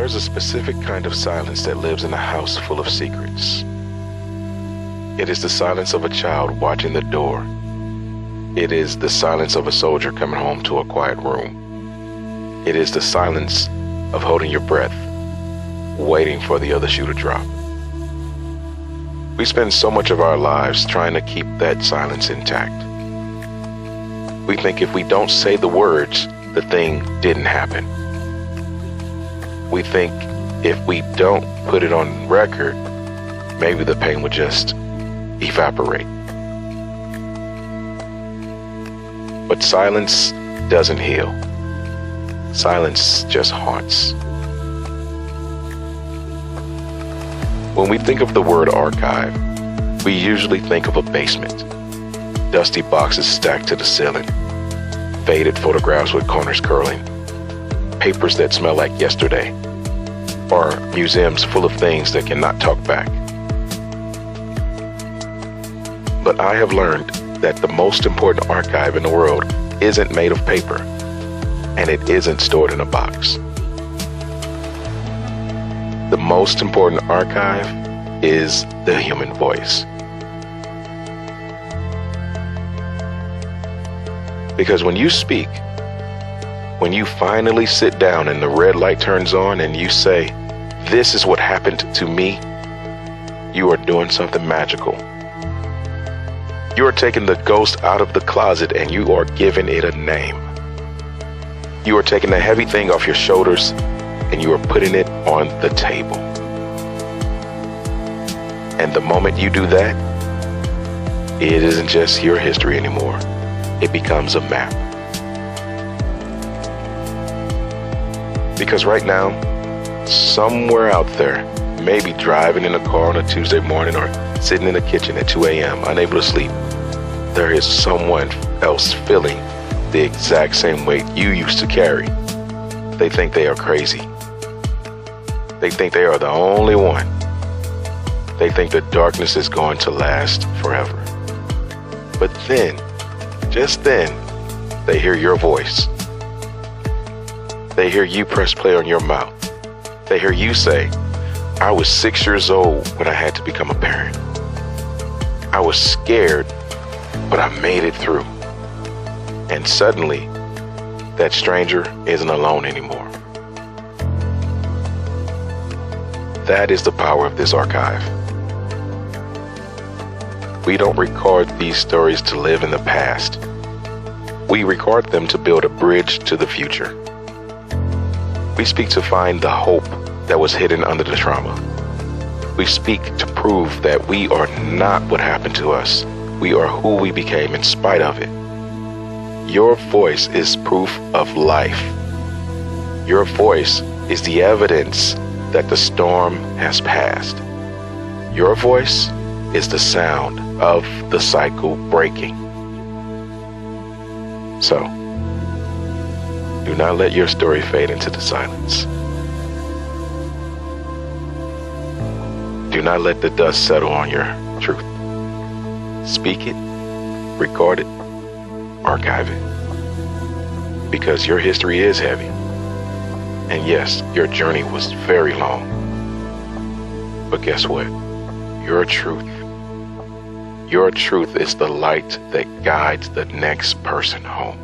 There's a specific kind of silence that lives in a house full of secrets. It is the silence of a child watching the door. It is the silence of a soldier coming home to a quiet room. It is the silence of holding your breath, waiting for the other shoe to drop. We spend so much of our lives trying to keep that silence intact. We think if we don't say the words, the thing didn't happen. We think if we don't put it on record, maybe the pain would just evaporate. But silence doesn't heal. Silence just haunts. When we think of the word archive, we usually think of a basement. Dusty boxes stacked to the ceiling, faded photographs with corners curling, papers that smell like yesterday, or museums full of things that cannot talk back. But I have learned that the most important archive in the world isn't made of paper, and it isn't stored in a box. The most important archive is the human voice. Because when you speak, when you finally sit down and the red light turns on and you say, "This is what happened to me," you are doing something magical. You are taking the ghost out of the closet and you are giving it a name. You are taking the heavy thing off your shoulders and you are putting it on the table. And the moment you do that, it isn't just your history anymore. It becomes a map. Because right now, somewhere out there, maybe driving in a car on a Tuesday morning or sitting in the kitchen at 2 a.m., unable to sleep, there is someone else feeling the exact same weight you used to carry. They think they are crazy. They think they are the only one. They think the darkness is going to last forever. But then, just then, they hear your voice. They hear you press play on your mouth. They hear you say, "I was 6 years old when I had to become a parent. I was scared, but I made it through." And suddenly, that stranger isn't alone anymore. That is the power of this archive. We don't record these stories to live in the past. We record them to build a bridge to the future. We speak to find the hope that was hidden under the trauma. We speak to prove that we are not what happened to us. We are who we became in spite of it. Your voice is proof of life. Your voice is the evidence that the storm has passed. Your voice is the sound of the cycle breaking. So, do not let your story fade into the silence. Do not let the dust settle on your truth. Speak it, record it, archive it. Because your history is heavy. And yes, your journey was very long. But guess what? Your truth is the light that guides the next person home.